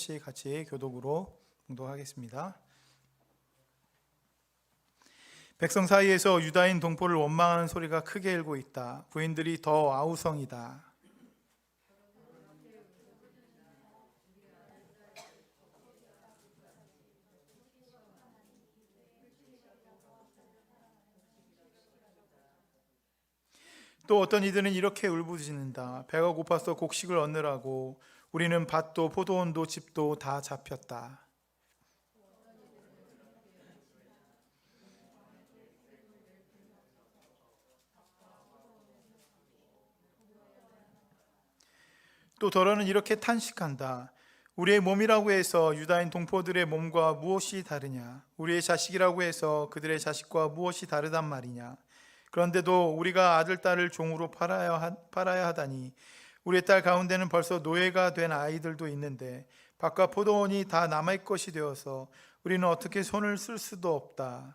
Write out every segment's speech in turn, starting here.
번씩 같이 교독으로 봉독하겠습니다. 백성 사이에서 유다인 동포를 원망하는 소리가 크게 일고 있다. 부인들이 더 아우성이다. 또 어떤 이들은 이렇게 울부짖는다. 배가 고파서 곡식을 얻느라고 우리는 밭도 포도원도 집도 다 잡혔다. 또 더러는 이렇게 탄식한다. 우리의 몸이라고 해서 유다인 동포들의 몸과 무엇이 다르냐? 우리의 자식이라고 해서 그들의 자식과 무엇이 다르단 말이냐? 그런데도 우리가 아들, 딸을 종으로 팔아야 하다니 우리의 딸 가운데는 벌써 노예가 된 아이들도 있는데 밭과 포도원이 다 남의 것이 되어서 우리는 어떻게 손을 쓸 수도 없다.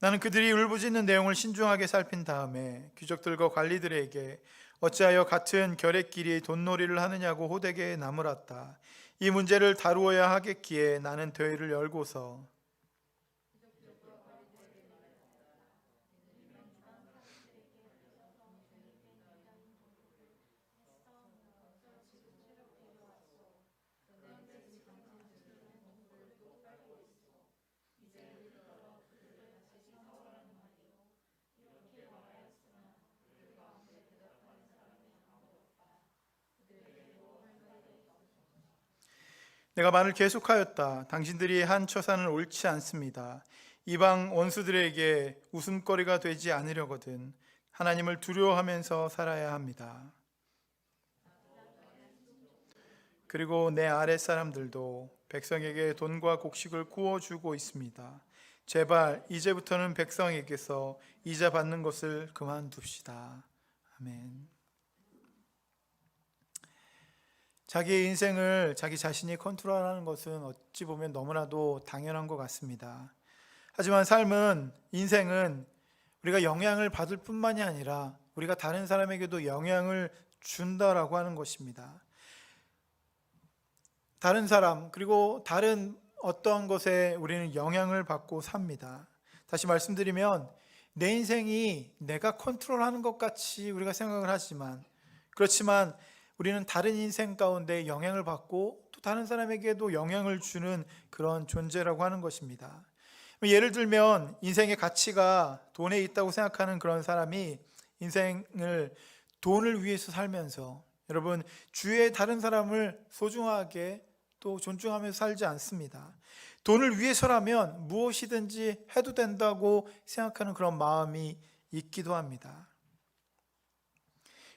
나는 그들이 울부짖는 내용을 신중하게 살핀 다음에 귀족들과 관리들에게 어찌하여 같은 결핵끼리 돈놀이를 하느냐고 호되게 나무랐다. 이 문제를 다루어야 하겠기에 나는 대회를 열고서 내가 말을 계속하였다. 당신들이 한 처사는 옳지 않습니다. 이방 원수들에게 웃음거리가 되지 않으려거든 하나님을 두려워하면서 살아야 합니다. 그리고 내 아랫 사람들도 백성에게 돈과 곡식을 구워주고 있습니다. 제발 이제부터는 백성에게서 이자 받는 것을 그만둡시다. 아멘. 자기의 인생을 자기 자신이 컨트롤하는 것은 어찌 보면 너무나도 당연한 것 같습니다. 하지만 인생은 우리가 영향을 받을 뿐만이 아니라 우리가 다른 사람에게도 영향을 준다라고 하는 것입니다. 다른 사람 그리고 다른 어떠한 것에 우리는 영향을 받고 삽니다. 다시 말씀드리면 내 인생이 내가 컨트롤하는 것 같이 우리가 생각을 하지만 그렇지만 우리는 다른 인생 가운데 영향을 받고 또 다른 사람에게도 영향을 주는 그런 존재라고 하는 것입니다. 예를 들면 인생의 가치가 돈에 있다고 생각하는 그런 사람이 인생을 돈을 위해서 살면서 여러분 주위의 다른 사람을 소중하게 또 존중하면서 살지 않습니다. 돈을 위해서라면 무엇이든지 해도 된다고 생각하는 그런 마음이 있기도 합니다.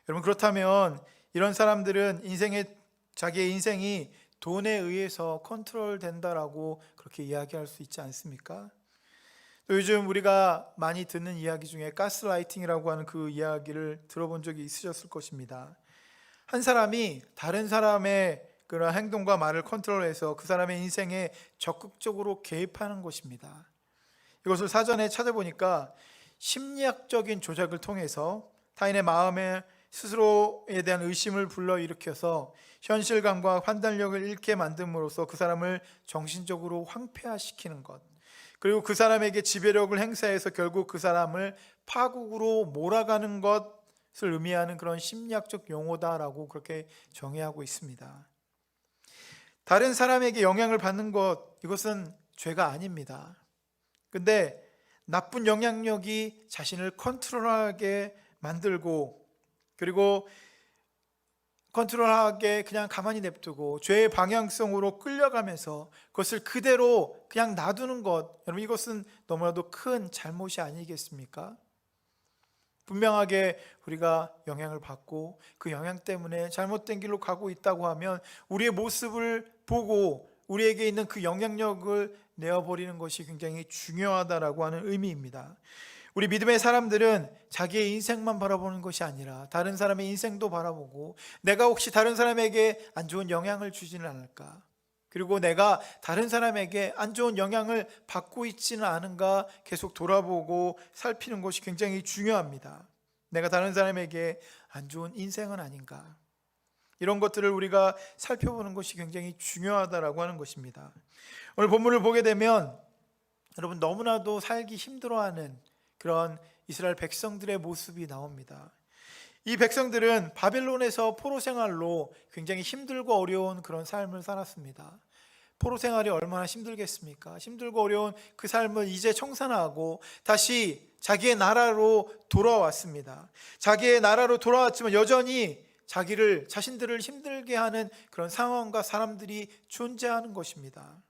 여러분 그렇다면 이런 사람들은 자기의 인생이 돈에 의해서 컨트롤 된다라고 그렇게 이야기할 수 있지 않습니까? 또 요즘 우리가 많이 듣는 이야기 중에 가스라이팅이라고 하는 그 이야기를 들어본 적이 있으셨을 것입니다. 한 사람이 다른 사람의 그런 행동과 말을 컨트롤해서 그 사람의 인생에 적극적으로 개입하는 것입니다. 이것을 사전에 찾아보니까 심리학적인 조작을 통해서 타인의 마음에 스스로에 대한 의심을 불러일으켜서 현실감과 판단력을 잃게 만듦으로써 그 사람을 정신적으로 황폐화시키는 것, 그리고 그 사람에게 지배력을 행사해서 결국 그 사람을 파국으로 몰아가는 것을 의미하는 그런 심리학적 용어다라고 그렇게 정의하고 있습니다. 다른 사람에게 영향을 받는 것, 이것은 죄가 아닙니다. 근데 나쁜 영향력이 자신을 컨트롤하게 만들고 그리고 컨트롤하게 그냥 가만히 냅두고 죄의 방향성으로 끌려가면서 그것을 그대로 그냥 놔두는 것, 여러분 이것은 너무나도 큰 잘못이 아니겠습니까? 분명하게 우리가 영향을 받고 그 영향 때문에 잘못된 길로 가고 있다고 하면 우리의 모습을 보고 우리에게 있는 그 영향력을 내어버리는 것이 굉장히 중요하다라고 하는 의미입니다. 우리 믿음의 사람들은 자기의 인생만 바라보는 것이 아니라 다른 사람의 인생도 바라보고 내가 혹시 다른 사람에게 안 좋은 영향을 주지는 않을까? 그리고 내가 다른 사람에게 안 좋은 영향을 받고 있지는 않은가 계속 돌아보고 살피는 것이 굉장히 중요합니다. 내가 다른 사람에게 안 좋은 인생은 아닌가, 이런 것들을 우리가 살펴보는 것이 굉장히 중요하다라고 하는 것입니다. 오늘 본문을 보게 되면 여러분, 너무나도 살기 힘들어하는 그런 이스라엘 백성들의 모습이 나옵니다. 이 백성들은 바벨론에서 포로 생활로 굉장히 힘들고 어려운 그런 삶을 살았습니다. 포로 생활이 얼마나 힘들겠습니까? 힘들고 어려운 그 삶을 이제 청산하고 다시 자기의 나라로 돌아왔습니다. 자기의 나라로 돌아왔지만 여전히 자신들을 힘들게 하는 그런 상황과 사람들이 존재하는 것입니다.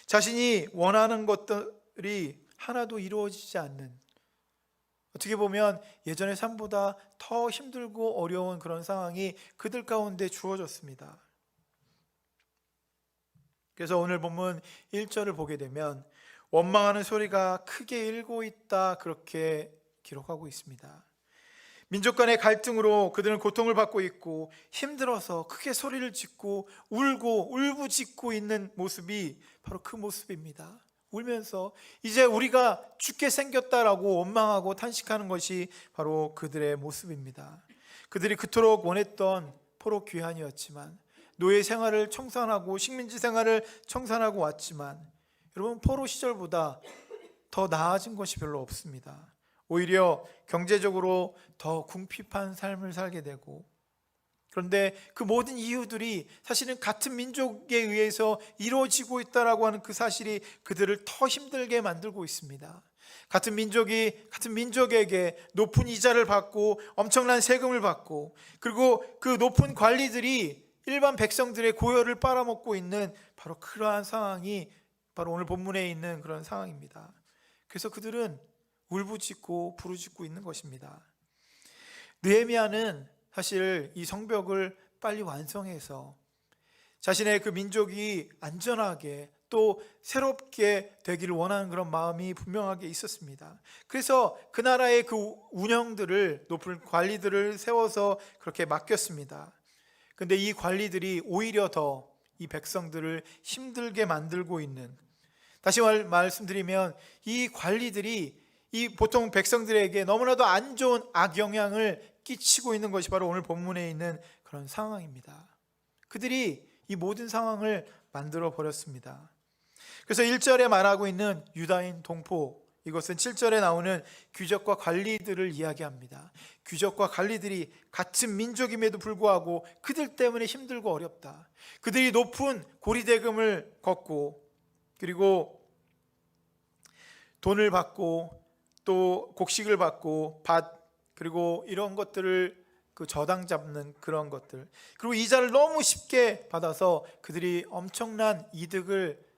자신이 원하는 것들이 하나도 이루어지지 않는, 어떻게 보면 예전의 삶보다 더 힘들고 어려운 그런 상황이 그들 가운데 주어졌습니다. 그래서 오늘 본문 1절을 보게 되면 원망하는 소리가 크게 일고 있다, 그렇게 기록하고 있습니다. 민족 간의 갈등으로 그들은 고통을 받고 있고 힘들어서 크게 소리를 짓고 울고 울부짖고 있는 모습이 바로 그 모습입니다. 울면서 이제 우리가 죽게 생겼다라고 원망하고 탄식하는 것이 바로 그들의 모습입니다. 그들이 그토록 원했던 포로 귀환이었지만, 노예 생활을 청산하고 식민지 생활을 청산하고 왔지만, 여러분, 포로 시절보다 더 나아진 것이 별로 없습니다. 오히려 경제적으로 더 궁핍한 삶을 살게 되고, 그런데 그 모든 이유들이 사실은 같은 민족에 의해서 이루어지고 있다라고 하는 그 사실이 그들을 더 힘들게 만들고 있습니다. 같은 민족에게 높은 이자를 받고 엄청난 세금을 받고, 그리고 그 높은 관리들이 일반 백성들의 고열을 빨아먹고 있는 바로 그러한 상황이 바로 오늘 본문에 있는 그런 상황입니다. 그래서 그들은 울부짖고 부르짖고 있는 것입니다. 느헤미야는 사실 이 성벽을 빨리 완성해서 자신의 그 민족이 안전하게 또 새롭게 되기를 원하는 그런 마음이 분명하게 있었습니다. 그래서 그 나라의 그 운영들을, 높은 관리들을 세워서 그렇게 맡겼습니다. 근데 이 관리들이 오히려 더 이 백성들을 힘들게 만들고 있는, 다시 말씀드리면 이 관리들이 이 보통 백성들에게 너무나도 안 좋은 악영향을 끼치고 있는 것이 바로 오늘 본문에 있는 그런 상황입니다. 그들이 이 모든 상황을 만들어 버렸습니다. 그래서 1절에 말하고 있는 유다인 동포, 이것은 7절에 나오는 귀족과 관리들을 이야기합니다. 귀족과 관리들이 같은 민족임에도 불구하고 그들 때문에 힘들고 어렵다. 그들이 높은 고리대금을 걷고, 그리고 돈을 받고, 또 곡식을 받고, 그리고 이런 것들을 그 저당 잡는 그런 것들, 그리고 이자를 너무 쉽게 받아서 그들이 엄청난 이득을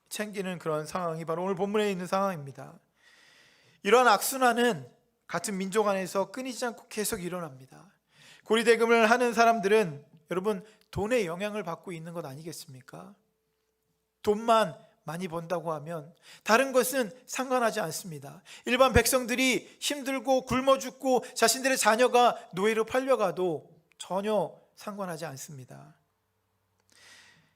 챙기는 그런 상황이 바로 오늘 본문에 있는 상황입니다. 이러한 악순환은 같은 민족 안에서 끊이지 않고 계속 일어납니다. 고리대금을 하는 사람들은 여러분, 돈의 영향을 받고 있는 것 아니겠습니까? 돈만 많이 번다고 하면 다른 것은 상관하지 않습니다. 일반 백성들이 힘들고 굶어 죽고 자신들의 자녀가 노예로 팔려가도 전혀 상관하지 않습니다.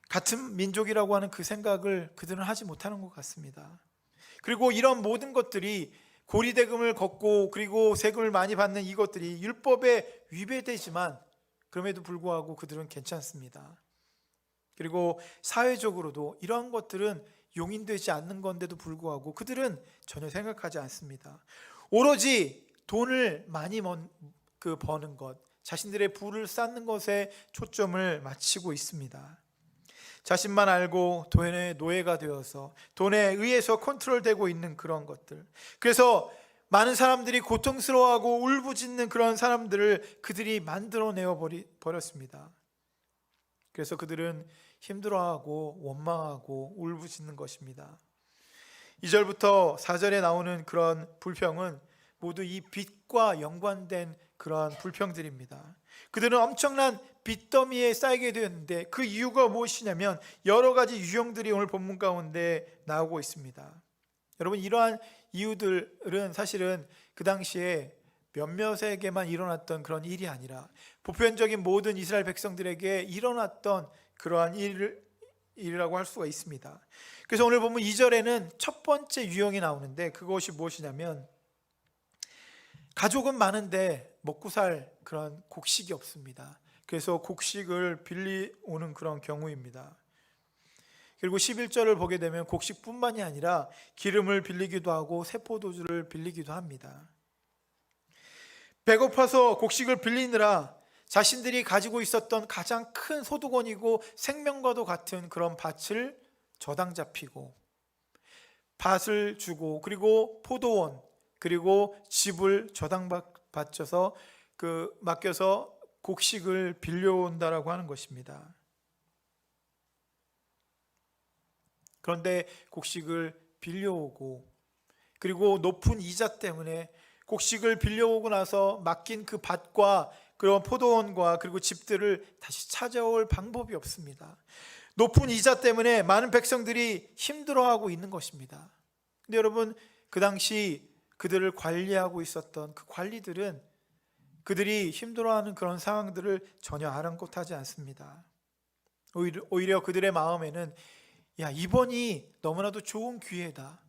같은 민족이라고 하는 그 생각을 그들은 하지 못하는 것 같습니다. 그리고 이런 모든 것들이, 고리대금을 걷고 그리고 세금을 많이 받는 이것들이 율법에 위배되지만 그럼에도 불구하고 그들은 괜찮습니다. 그리고 사회적으로도 이러한 것들은 용인되지 않는 건데도 불구하고 그들은 전혀 생각하지 않습니다. 오로지 돈을 많이 버는 것, 자신들의 부를 쌓는 것에 초점을 맞추고 있습니다. 자신만 알고 돈의 노예가 되어서 돈에 의해서 컨트롤되고 있는 그런 것들, 그래서 많은 사람들이 고통스러워하고 울부짖는 그런 사람들을 그들이 만들어내어 버렸습니다. 그래서 그들은 힘들어하고 원망하고 울부짖는 것입니다. 2절부터 4절에 나오는 그런 불평은 모두 이 빚과 연관된 그러한 불평들입니다. 그들은 엄청난 빚더미에 쌓이게 되었는데 그 이유가 무엇이냐면 여러 가지 유형들이 오늘 본문 가운데 나오고 있습니다. 여러분, 이러한 이유들은 사실은 그 당시에 몇몇에게만 일어났던 그런 일이 아니라 보편적인 모든 이스라엘 백성들에게 일어났던 그러한 일이라고 할 수가 있습니다. 그래서 오늘 보면 2절에는 첫 번째 유형이 나오는데 그것이 무엇이냐면 가족은 많은데 먹고 살 그런 곡식이 없습니다. 그래서 곡식을 빌려오는 그런 경우입니다. 그리고 11절을 보게 되면 곡식뿐만이 아니라 기름을 빌리기도 하고 새포도주를 빌리기도 합니다. 배고파서 곡식을 빌리느라 자신들이 가지고 있었던 가장 큰 소득원이고 생명과도 같은 그런 밭을 저당 잡히고 밭을 주고 그리고 포도원 그리고 집을 저당 바쳐서 맡겨서 곡식을 빌려온다라고 하는 것입니다. 그런데 곡식을 빌려오고 그리고 높은 이자 때문에 곡식을 빌려오고 나서 맡긴 그 밭과 그런 포도원과 그리고 집들을 다시 찾아올 방법이 없습니다. 높은 이자 때문에 많은 백성들이 힘들어하고 있는 것입니다. 근데 여러분, 그 당시 그들을 관리하고 있었던 그 관리들은 그들이 힘들어하는 그런 상황들을 전혀 아랑곳하지 않습니다. 오히려 그들의 마음에는 이번이 너무나도 좋은 기회다.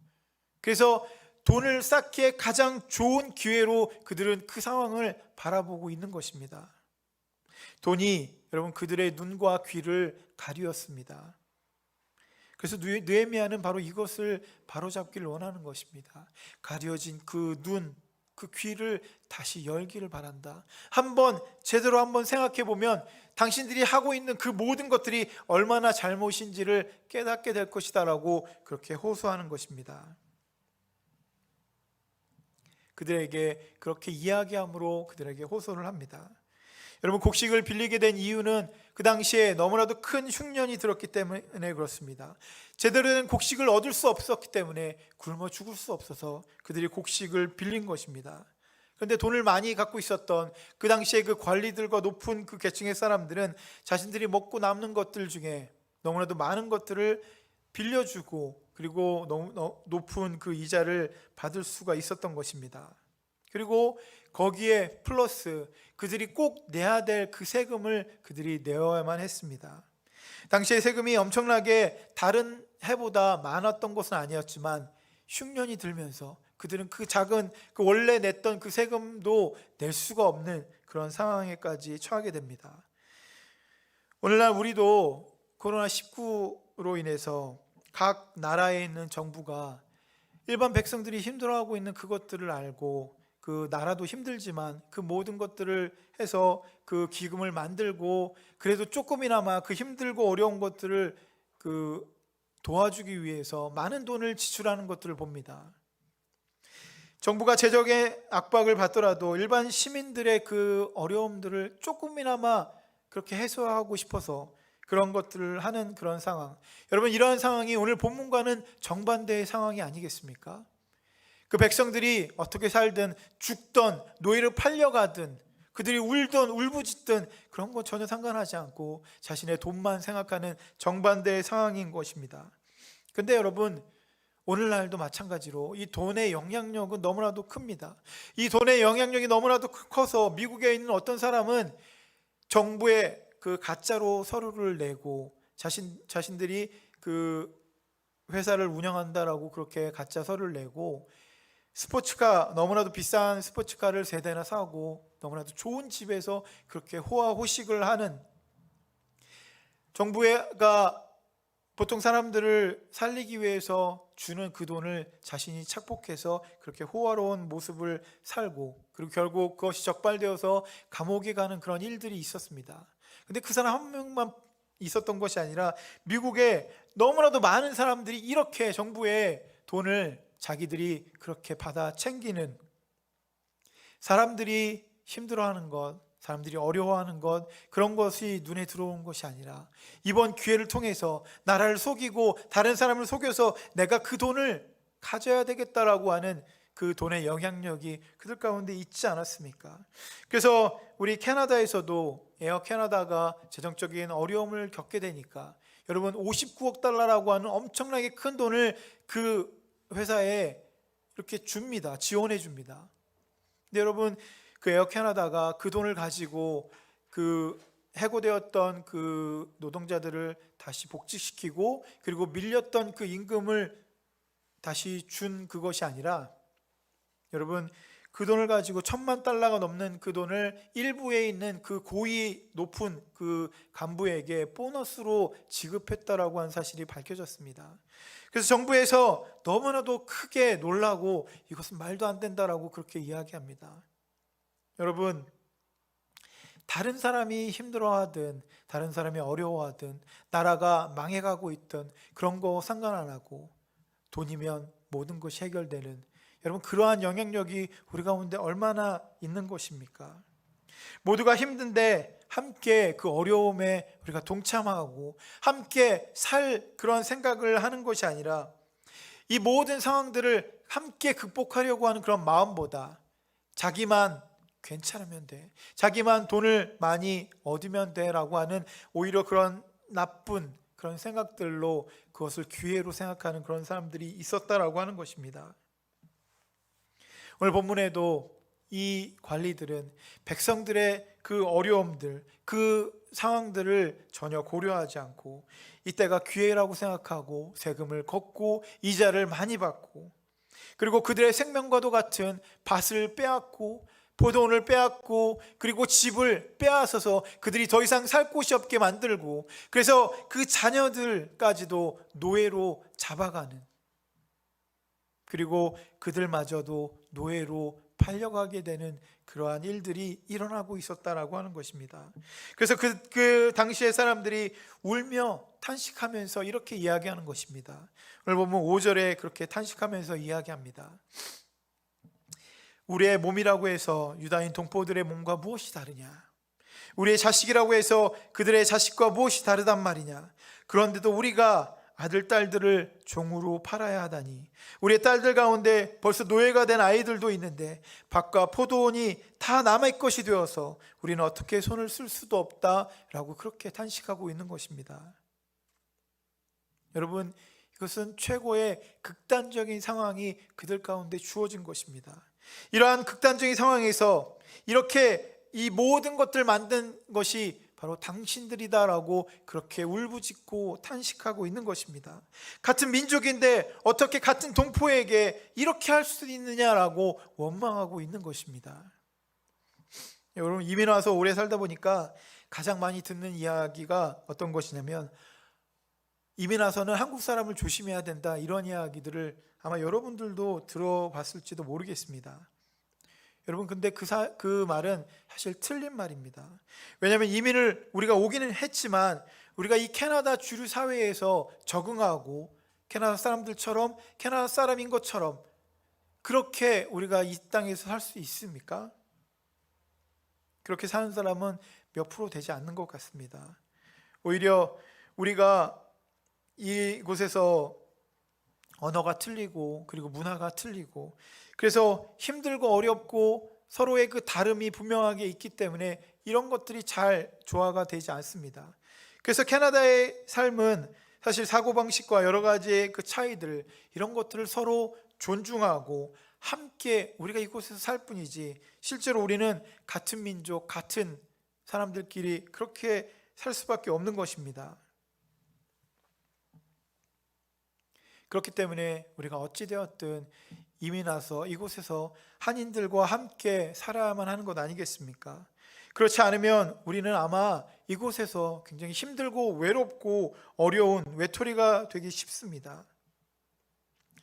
그래서 돈을 쌓기에 가장 좋은 기회로 그들은 그 상황을 바라보고 있는 것입니다. 돈이 여러분 그들의 눈과 귀를 가리었습니다. 그래서 느헤미야는 바로 이것을 바로잡기를 원하는 것입니다. 가려진 그 눈, 그 귀를 다시 열기를 바란다. 제대로 한번 생각해 보면 당신들이 하고 있는 그 모든 것들이 얼마나 잘못인지를 깨닫게 될 것이다라고 그렇게 호소하는 것입니다. 그들에게 그렇게 이야기함으로 그들에게 호소를 합니다. 여러분, 곡식을 빌리게 된 이유는 그 당시에 너무나도 큰 흉년이 들었기 때문에 그렇습니다. 제대로 된 곡식을 얻을 수 없었기 때문에 굶어 죽을 수 없어서 그들이 곡식을 빌린 것입니다. 그런데 돈을 많이 갖고 있었던 그 당시에 그 관리들과 높은 그 계층의 사람들은 자신들이 먹고 남는 것들 중에 너무나도 많은 것들을 빌려주고 그리고 너무 높은 그 이자를 받을 수가 있었던 것입니다. 그리고 거기에 플러스 그들이 꼭 내야 될 그 세금을 그들이 내어야만 했습니다. 당시에 세금이 엄청나게 다른 해보다 많았던 것은 아니었지만 흉년이 들면서 그들은 그 작은 그 원래 냈던 그 세금도 낼 수가 없는 그런 상황에까지 처하게 됩니다. 오늘날 우리도 코로나19로 인해서 각 나라에 있는 정부가 일반 백성들이 힘들어하고 있는 그것들을 알고 그 나라도 힘들지만 그 모든 것들을 해서 그 기금을 만들고 그래도 조금이나마 그 힘들고 어려운 것들을 도와주기 위해서 많은 돈을 지출하는 것들을 봅니다. 정부가 재정의 압박을 받더라도 일반 시민들의 그 어려움들을 조금이나마 그렇게 해소하고 싶어서 그런 것들을 하는 그런 상황. 여러분, 이러한 상황이 오늘 본문과는 정반대의 상황이 아니겠습니까? 그 백성들이 어떻게 살든 죽던 노예를 팔려가든 그들이 울던 울부짖든 그런 거 전혀 상관하지 않고 자신의 돈만 생각하는 정반대의 상황인 것입니다. 근데 여러분, 오늘날도 마찬가지로 이 돈의 영향력은 너무나도 큽니다. 이 돈의 영향력이 너무나도 커서 미국에 있는 어떤 사람은 정부에 그 가짜로 서류를 내고 자신들이 그 회사를 운영한다라고 그렇게 가짜 서류를 내고 스포츠카, 너무나도 비싼 스포츠카를 3대나 사고 너무나도 좋은 집에서 그렇게 호화호식을 하는, 정부가 보통 사람들을 살리기 위해서 주는 그 돈을 자신이 착복해서 그렇게 호화로운 모습을 살고 그리고 결국 그것이 적발되어서 감옥에 가는 그런 일들이 있었습니다. 근데 그 사람 한 명만 있었던 것이 아니라 미국에 너무나도 많은 사람들이 이렇게 정부의 돈을 자기들이 그렇게 받아 챙기는, 사람들이 힘들어하는 것, 사람들이 어려워하는 것, 그런 것이 눈에 들어온 것이 아니라 이번 기회를 통해서 나라를 속이고 다른 사람을 속여서 내가 그 돈을 가져야 되겠다라고 하는 그 돈의 영향력이 그들 가운데 있지 않았습니까? 그래서 우리 캐나다에서도 에어 캐나다가 재정적인 어려움을 겪게 되니까 여러분 59억 달러라고 하는 엄청나게 큰 돈을 그 회사에 이렇게 줍니다. 지원해 줍니다. 근데 여러분, 그 에어 캐나다가 그 돈을 가지고 그 해고되었던 그 노동자들을 다시 복직시키고 그리고 밀렸던 그 임금을 다시 준 그것이 아니라, 여러분, 그 돈을 가지고 $10,000가 넘는 그 돈을 일부에 있는 그 고위 높은 그 간부에게 보너스로 지급했다라고 하는 사실이 밝혀졌습니다. 그래서 정부에서 너무나도 크게 놀라고 이것은 말도 안 된다라고 그렇게 이야기합니다. 여러분, 다른 사람이 힘들어하든 다른 사람이 어려워하든 나라가 망해가고 있든 그런 거 상관 안 하고 돈이면 모든 것이 해결되는, 여러분, 그러한 영향력이 우리 가운데 얼마나 있는 것입니까? 모두가 힘든데 함께 그 어려움에 우리가 동참하고 함께 살 그런 생각을 하는 것이 아니라, 이 모든 상황들을 함께 극복하려고 하는 그런 마음보다 자기만 괜찮으면 돼, 자기만 돈을 많이 얻으면 돼 라고 하는 오히려 그런 나쁜 그런 생각들로 그것을 기회로 생각하는 그런 사람들이 있었다라고 하는 것입니다. 오늘 본문에도 이 관리들은 백성들의 그 어려움들, 그 상황들을 전혀 고려하지 않고 이때가 기회라고 생각하고 세금을 걷고 이자를 많이 받고, 그리고 그들의 생명과도 같은 밭을 빼앗고 포도원을 빼앗고 그리고 집을 빼앗아서 그들이 더 이상 살 곳이 없게 만들고, 그래서 그 자녀들까지도 노예로 잡아가는, 그리고 그들마저도 노예로 팔려가게 되는 그러한 일들이 일어나고 있었다라고 하는 것입니다. 그래서 그 당시의 사람들이 울며 탄식하면서 이렇게 이야기하는 것입니다. 오늘 보면 5절에 그렇게 탄식하면서 이야기합니다. 우리의 몸이라고 해서 유다인 동포들의 몸과 무엇이 다르냐? 우리의 자식이라고 해서 그들의 자식과 무엇이 다르단 말이냐? 그런데도 우리가 아들, 딸들을 종으로 팔아야 하다니, 우리의 딸들 가운데 벌써 노예가 된 아이들도 있는데 밭과 포도원이 다 남의 것이 되어서 우리는 어떻게 손을 쓸 수도 없다라고 그렇게 탄식하고 있는 것입니다. 여러분, 이것은 최고의 극단적인 상황이 그들 가운데 주어진 것입니다. 이러한 극단적인 상황에서 이렇게 이 모든 것들 만든 것이 바로 당신들이다라고 그렇게 울부짖고 탄식하고 있는 것입니다. 같은 민족인데 어떻게 같은 동포에게 이렇게 할 수 있느냐라고 원망하고 있는 것입니다. 여러분, 이민 와서 오래 살다 보니까 가장 많이 듣는 이야기가 어떤 것이냐면, 이민 와서는 한국 사람을 조심해야 된다, 이런 이야기들을 아마 여러분들도 들어봤을지도 모르겠습니다. 여러분, 근데 그 말은 사실 틀린 말입니다. 왜냐하면 이민을 우리가 오기는 했지만 우리가 이 캐나다 주류 사회에서 적응하고 캐나다 사람들처럼 캐나다 사람인 것처럼 그렇게 우리가 이 땅에서 살 수 있습니까? 그렇게 사는 사람은 몇 프로 되지 않는 것 같습니다. 오히려 우리가 이곳에서 언어가 틀리고 그리고 문화가 틀리고, 그래서 힘들고 어렵고 서로의 그 다름이 분명하게 있기 때문에 이런 것들이 잘 조화가 되지 않습니다. 그래서 캐나다의 삶은 사실 사고방식과 여러 가지의 그 차이들, 이런 것들을 서로 존중하고 함께 우리가 이곳에서 살 뿐이지, 실제로 우리는 같은 민족, 같은 사람들끼리 그렇게 살 수밖에 없는 것입니다. 그렇기 때문에 우리가 어찌되었든 이민 와서 이곳에서 한인들과 함께 살아야만 하는 것 아니겠습니까? 그렇지 않으면 우리는 아마 이곳에서 굉장히 힘들고 외롭고 어려운 외톨이가 되기 쉽습니다.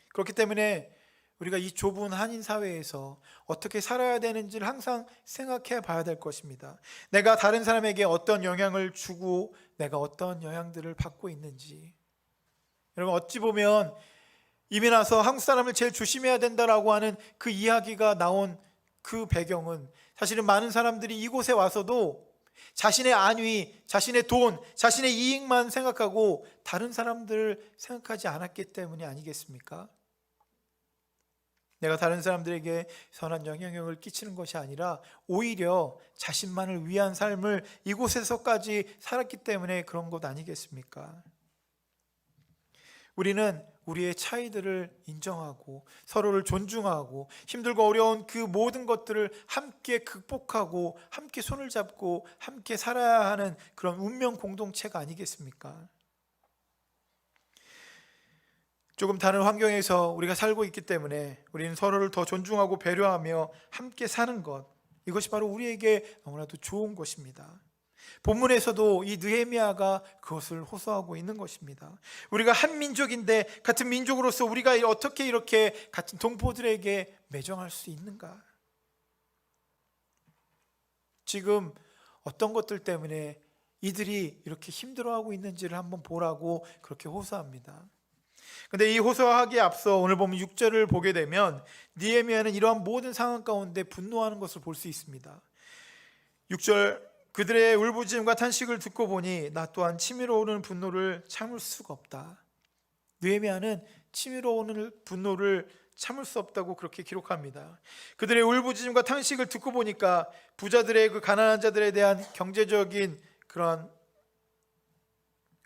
그렇기 때문에 우리가 이 좁은 한인 사회에서 어떻게 살아야 되는지를 항상 생각해 봐야 될 것입니다. 내가 다른 사람에게 어떤 영향을 주고 내가 어떤 영향들을 받고 있는지. 여러분, 어찌 보면 이민 와서 한국 사람을 제일 조심해야 된다라고 하는 그 이야기가 나온 그 배경은, 사실은 많은 사람들이 이곳에 와서도 자신의 안위, 자신의 돈, 자신의 이익만 생각하고 다른 사람들을 생각하지 않았기 때문이 아니겠습니까? 내가 다른 사람들에게 선한 영향력을 끼치는 것이 아니라 오히려 자신만을 위한 삶을 이곳에서까지 살았기 때문에 그런 것 아니겠습니까? 우리는 우리의 차이들을 인정하고 서로를 존중하고 힘들고 어려운 그 모든 것들을 함께 극복하고 함께 손을 잡고 함께 살아야 하는 그런 운명 공동체가 아니겠습니까? 조금 다른 환경에서 우리가 살고 있기 때문에 우리는 서로를 더 존중하고 배려하며 함께 사는 것, 이것이 바로 우리에게 너무나도 좋은 것입니다. 본문에서도 이 느헤미야가 그것을 호소하고 있는 것입니다. 우리가 한 민족인데 같은 민족으로서 우리가 어떻게 이렇게 같은 동포들에게 매정할 수 있는가? 지금 어떤 것들 때문에 이들이 이렇게 힘들어하고 있는지를 한번 보라고 그렇게 호소합니다. 근데 이 호소하기에 앞서 오늘 보면 6절을 보게 되면 느헤미야는 이러한 모든 상황 가운데 분노하는 것을 볼 수 있습니다. 6절, 그들의 울부짖음과 탄식을 듣고 보니 나 또한 치밀어 오르는 분노를 참을 수가 없다. 느헤미야는 치밀어 오는 분노를 참을 수 없다고 그렇게 기록합니다. 그들의 울부짖음과 탄식을 듣고 보니까 부자들의 그 가난한 자들에 대한 경제적인 그런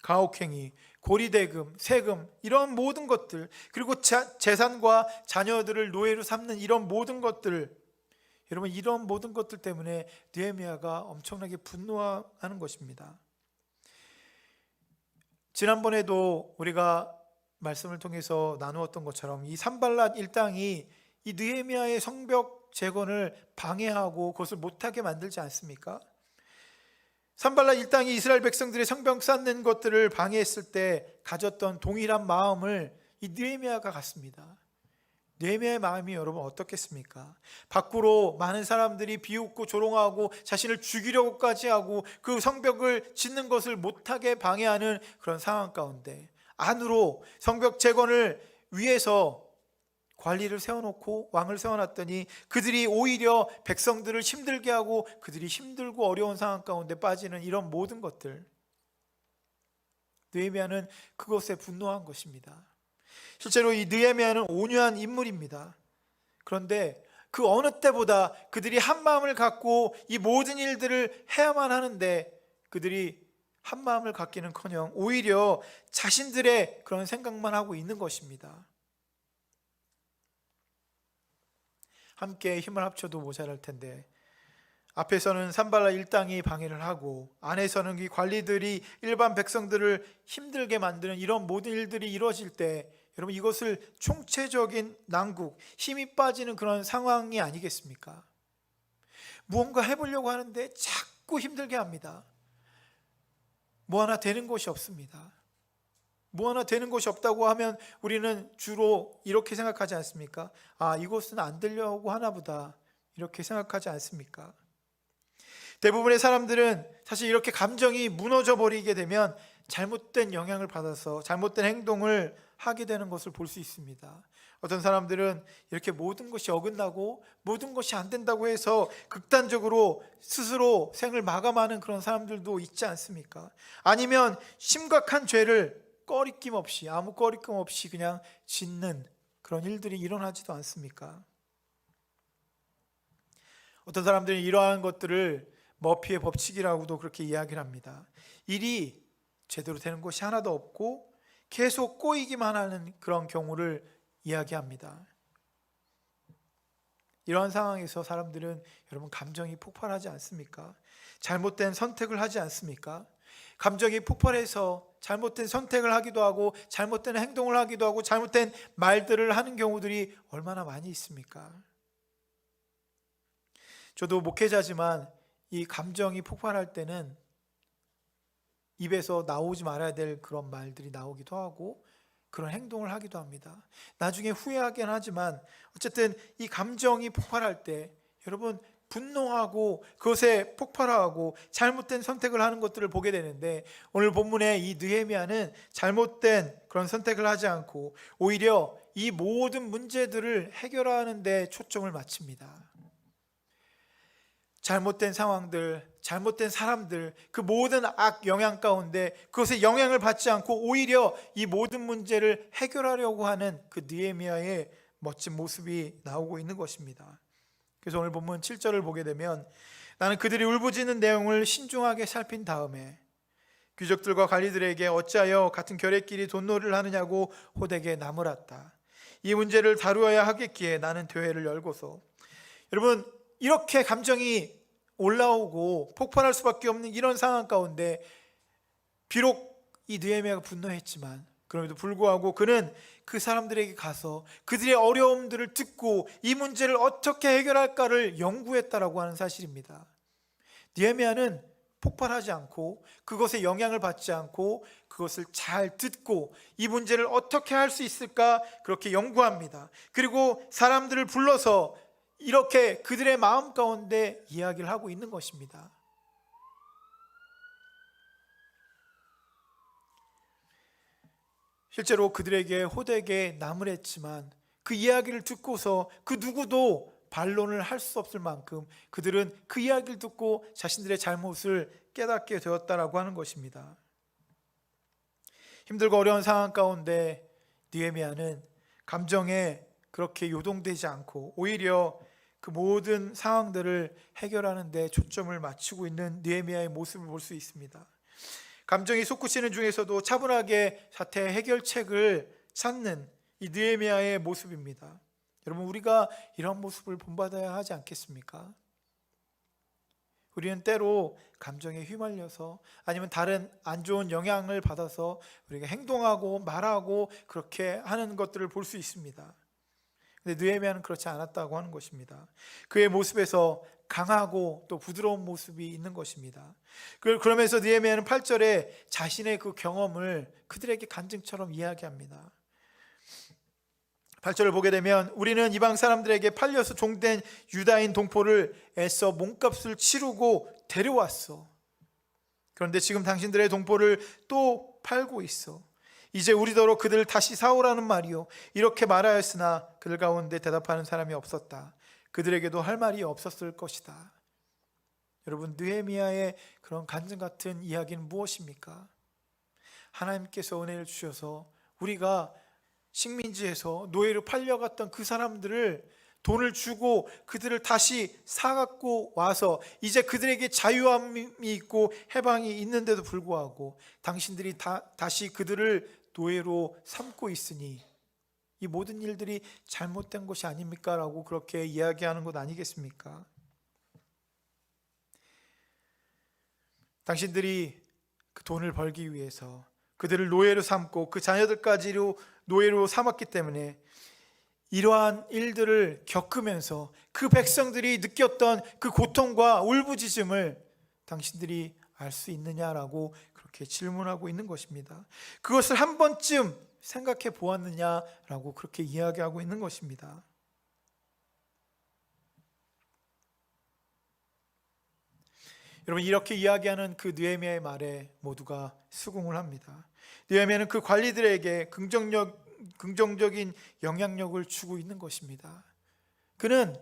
가혹행위, 고리대금, 세금, 이런 모든 것들, 그리고 재산과 자녀들을 노예로 삼는 이런 모든 것들, 여러분, 이런 모든 것들 때문에 느헤미야가 엄청나게 분노하는 것입니다. 지난번에도 우리가 말씀을 통해서 나누었던 것처럼 이 산발랏 일당이 이 느헤미야의 성벽 재건을 방해하고 그것을 못하게 만들지 않습니까? 산발랏 일당이 이스라엘 백성들의 성벽 쌓는 것들을 방해했을 때 가졌던 동일한 마음을 이 느헤미야가 갖습니다. 느헤미야의 마음이 여러분 어떻겠습니까? 밖으로 많은 사람들이 비웃고 조롱하고 자신을 죽이려고까지 하고 그 성벽을 짓는 것을 못하게 방해하는 그런 상황 가운데 안으로 성벽 재건을 위해서 관리를 세워놓고 왕을 세워놨더니 그들이 오히려 백성들을 힘들게 하고 그들이 힘들고 어려운 상황 가운데 빠지는 이런 모든 것들, 느헤미야는 그것에 분노한 것입니다. 실제로 이 느헤미야는 온유한 인물입니다. 그런데 그 어느 때보다 그들이 한 마음을 갖고 이 모든 일들을 해야만 하는데 그들이 한 마음을 갖기는커녕 오히려 자신들의 그런 생각만 하고 있는 것입니다. 함께 힘을 합쳐도 모자랄 텐데 앞에서는 산발랏 일당이 방해를 하고 안에서는 이 관리들이 일반 백성들을 힘들게 만드는 이런 모든 일들이 이루어질 때 여러분, 이것을 총체적인 난국, 힘이 빠지는 그런 상황이 아니겠습니까? 무언가 해보려고 하는데 자꾸 힘들게 합니다. 뭐 하나 되는 것이 없습니다. 뭐 하나 되는 것이 없다고 하면 우리는 주로 이렇게 생각하지 않습니까? 아, 이것은 안 되려고 하나 보다, 이렇게 생각하지 않습니까? 대부분의 사람들은 사실 이렇게 감정이 무너져 버리게 되면 잘못된 영향을 받아서 잘못된 행동을 하게 되는 것을 볼 수 있습니다. 어떤 사람들은 이렇게 모든 것이 어긋나고 모든 것이 안 된다고 해서 극단적으로 스스로 생을 마감하는 그런 사람들도 있지 않습니까? 아니면 심각한 죄를 꺼리낌 없이, 아무 꺼리낌 없이 그냥 짓는 그런 일들이 일어나지도 않습니까? 어떤 사람들은 이러한 것들을 머피의 법칙이라고도 그렇게 이야기를 합니다. 일이 제대로 되는 것이 하나도 없고 계속 꼬이기만 하는 그런 경우를 이야기합니다. 이러한 상황에서 사람들은 여러분 감정이 폭발하지 않습니까? 잘못된 선택을 하지 않습니까? 감정이 폭발해서 잘못된 선택을 하기도 하고 잘못된 행동을 하기도 하고 잘못된 말들을 하는 경우들이 얼마나 많이 있습니까? 저도 목회자지만 이 감정이 폭발할 때는 입에서 나오지 말아야 될 그런 말들이 나오기도 하고 그런 행동을 하기도 합니다. 나중에 후회하긴 하지만 어쨌든 이 감정이 폭발할 때 여러분 분노하고 그것에 폭발하고 잘못된 선택을 하는 것들을 보게 되는데 오늘 본문에 이 느헤미야는 잘못된 그런 선택을 하지 않고 오히려 이 모든 문제들을 해결하는 데 초점을 맞춥니다. 잘못된 상황들, 잘못된 사람들, 그 모든 악 영향 가운데 그것에 영향을 받지 않고 오히려 이 모든 문제를 해결하려고 하는 그 느헤미야의 멋진 모습이 나오고 있는 것입니다. 그래서 오늘 본문 7절을 보게 되면 나는 그들이 울부짖는 내용을 신중하게 살핀 다음에 귀족들과 관리들에게 어찌하여 같은 결의끼리 돈놀이를 하느냐고 호되게 나무랐다. 이 문제를 다루어야 하겠기에 나는 대회를 열고서. 여러분, 이렇게 감정이 올라오고 폭발할 수밖에 없는 이런 상황 가운데 비록 이 느헤미야가 분노했지만 그럼에도 불구하고 그는 그 사람들에게 가서 그들의 어려움들을 듣고 이 문제를 어떻게 해결할까를 연구했다라고 하는 사실입니다. 느헤미야는 폭발하지 않고 그것에 영향을 받지 않고 그것을 잘 듣고 이 문제를 어떻게 할 수 있을까 그렇게 연구합니다. 그리고 사람들을 불러서 이렇게 그들의 마음 가운데 이야기를 하고 있는 것입니다. 실제로 그들에게 호되게 나무랬지만 그 이야기를 듣고서 그 누구도 반론을 할 수 없을 만큼 그들은 그 이야기를 듣고 자신들의 잘못을 깨닫게 되었다라고 하는 것입니다. 힘들고 어려운 상황 가운데 느헤미야는 감정에 그렇게 요동되지 않고 오히려 그 모든 상황들을 해결하는 데 초점을 맞추고 있는 느헤미야의 모습을 볼 수 있습니다. 감정이 솟구치는 중에서도 차분하게 사태 해결책을 찾는 이 느헤미야의 모습입니다. 여러분, 우리가 이런 모습을 본받아야 하지 않겠습니까? 우리는 때로 감정에 휘말려서 아니면 다른 안 좋은 영향을 받아서 우리가 행동하고 말하고 그렇게 하는 것들을 볼 수 있습니다. 근데 느헤미야는 그렇지 않았다고 하는 것입니다. 그의 모습에서 강하고 또 부드러운 모습이 있는 것입니다. 그러면서 느헤미야는 8절에 자신의 그 경험을 그들에게 간증처럼 이야기합니다. 8절을 보게 되면 우리는 이방 사람들에게 팔려서 종된 유다인 동포를 애써 몸값을 치르고 데려왔어. 그런데 지금 당신들의 동포를 또 팔고 있어. 이제 우리더러 그들을 다시 사오라는 말이요. 이렇게 말하였으나 그들 가운데 대답하는 사람이 없었다. 그들에게도 할 말이 없었을 것이다. 여러분, 느헤미야의 그런 간증 같은 이야기는 무엇입니까? 하나님께서 은혜를 주셔서 우리가 식민지에서 노예로 팔려갔던 그 사람들을 돈을 주고 그들을 다시 사갖고 와서 이제 그들에게 자유함이 있고 해방이 있는데도 불구하고 당신들이 다시 그들을 노예로 삼고 있으니 이 모든 일들이 잘못된 것이 아닙니까? 라고 그렇게 이야기하는 것 아니겠습니까? 당신들이 그 돈을 벌기 위해서 그들을 노예로 삼고 그 자녀들까지로 노예로 삼았기 때문에 이러한 일들을 겪으면서 그 백성들이 느꼈던 그 고통과 울부짖음을 당신들이 알 수 있느냐라고 그렇게 질문하고 있는 것입니다. 그것을 한 번쯤 생각해 보았느냐라고 그렇게 이야기하고 있는 것입니다. 여러분, 이렇게 이야기하는 그 느헤미야의 말에 모두가 수긍을 합니다. 느헤미야는 그 관리들에게 긍정적인 영향력을 주고 있는 것입니다. 그는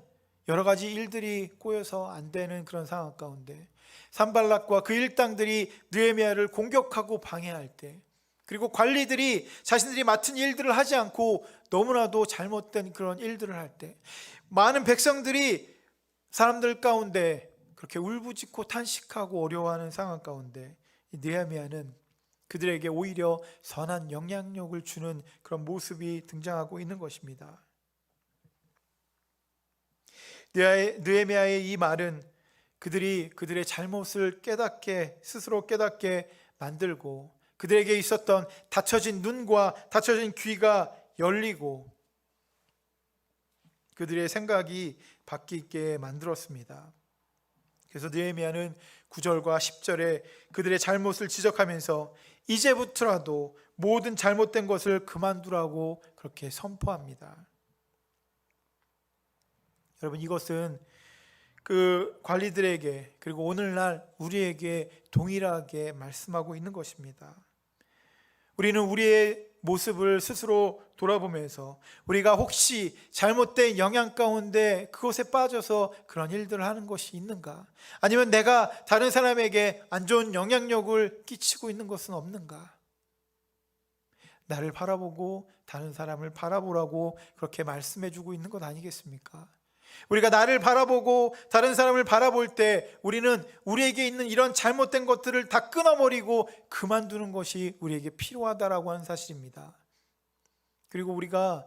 여러 가지 일들이 꼬여서 안 되는 그런 상황 가운데 산발락과 그 일당들이 느헤미야를 공격하고 방해할 때, 그리고 관리들이 자신들이 맡은 일들을 하지 않고 너무나도 잘못된 그런 일들을 할 때, 많은 백성들이 사람들 가운데 그렇게 울부짖고 탄식하고 어려워하는 상황 가운데 느헤미야는 그들에게 오히려 선한 영향력을 주는 그런 모습이 등장하고 있는 것입니다. 느헤미야의 이 말은 그들이 그들의 잘못을 스스로 깨닫게 만들고 그들에게 있었던 닫혀진 눈과 닫혀진 귀가 열리고 그들의 생각이 바뀌게 만들었습니다. 그래서 느헤미야는 9절과 10절에 그들의 잘못을 지적하면서 이제부터라도 모든 잘못된 것을 그만두라고 그렇게 선포합니다. 여러분, 이것은 그 관리들에게 그리고 오늘날 우리에게 동일하게 말씀하고 있는 것입니다. 우리는 우리의 모습을 스스로 돌아보면서 우리가 혹시 잘못된 영향 가운데 그것에 빠져서 그런 일들을 하는 것이 있는가? 아니면 내가 다른 사람에게 안 좋은 영향력을 끼치고 있는 것은 없는가? 나를 바라보고 다른 사람을 바라보라고 그렇게 말씀해 주고 있는 것 아니겠습니까? 우리가 나를 바라보고 다른 사람을 바라볼 때 우리는 우리에게 있는 이런 잘못된 것들을 다 끊어버리고 그만두는 것이 우리에게 필요하다라고 하는 사실입니다. 그리고 우리가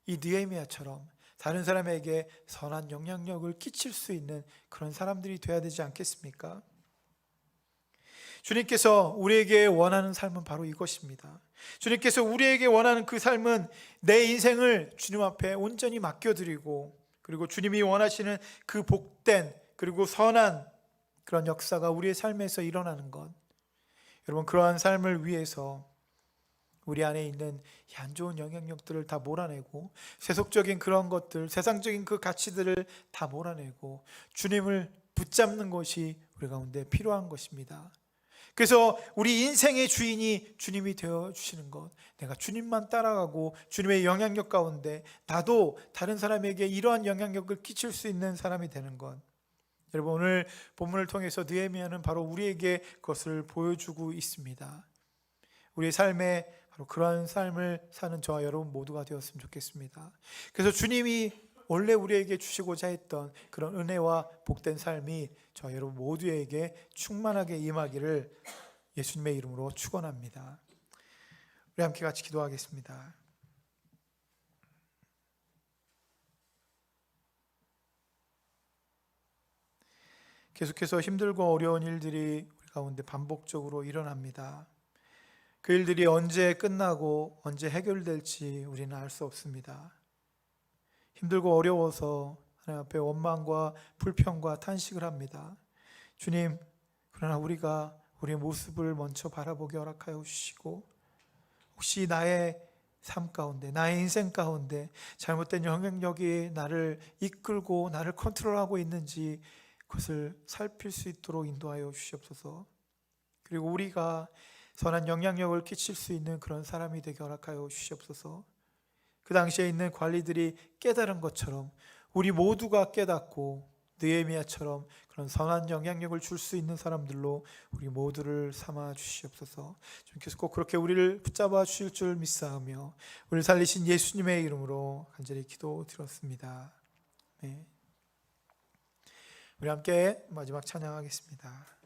이 느헤미야처럼 다른 사람에게 선한 영향력을 끼칠 수 있는 그런 사람들이 되어야 되지 않겠습니까? 주님께서 우리에게 원하는 삶은 바로 이것입니다. 주님께서 우리에게 원하는 그 삶은 내 인생을 주님 앞에 온전히 맡겨드리고, 그리고 주님이 원하시는 그 복된 그리고 선한 그런 역사가 우리의 삶에서 일어나는 것. 여러분, 그러한 삶을 위해서 우리 안에 있는 안 좋은 영향력들을 다 몰아내고, 세속적인 그런 것들, 세상적인 그 가치들을 다 몰아내고 주님을 붙잡는 것이 우리 가운데 필요한 것입니다. 그래서 우리 인생의 주인이 주님이 되어주시는 것, 내가 주님만 따라가고 주님의 영향력 가운데 나도 다른 사람에게 이러한 영향력을 끼칠 수 있는 사람이 되는 것. 여러분, 오늘 본문을 통해서 느헤미야는 바로 우리에게 그것을 보여주고 있습니다. 우리의 삶에 바로 그러한 삶을 사는 저와 여러분 모두가 되었으면 좋겠습니다. 그래서 주님이 원래 우리에게 주시고자 했던 그런 은혜와 복된 삶이 저와 여러분 모두에게 충만하게 임하기를 예수님의 이름으로 축원합니다. 우리 함께 같이 기도하겠습니다. 계속해서 힘들고 어려운 일들이 우리 가운데 반복적으로 일어납니다. 그 일들이 언제 끝나고 언제 해결될지 우리는 알 수 없습니다. 힘들고 어려워서 하나님 앞에 원망과 불평과 탄식을 합니다. 주님, 그러나 우리가 우리의 모습을 먼저 바라보게 허락하여 주시고, 혹시 나의 삶 가운데, 나의 인생 가운데 잘못된 영향력이 나를 이끌고 나를 컨트롤하고 있는지 그것을 살필 수 있도록 인도하여 주시옵소서. 그리고 우리가 선한 영향력을 끼칠 수 있는 그런 사람이 되게 허락하여 주시옵소서. 그 당시에 있는 관리들이 깨달은 것처럼 우리 모두가 깨닫고 느헤미야처럼 그런 선한 영향력을 줄 수 있는 사람들로 우리 모두를 삼아 주시옵소서. 주님께서 꼭 그렇게 우리를 붙잡아 주실 줄 믿사오며 우리를 살리신 예수님의 이름으로 간절히 기도드렸습니다. 네. 우리 함께 마지막 찬양하겠습니다.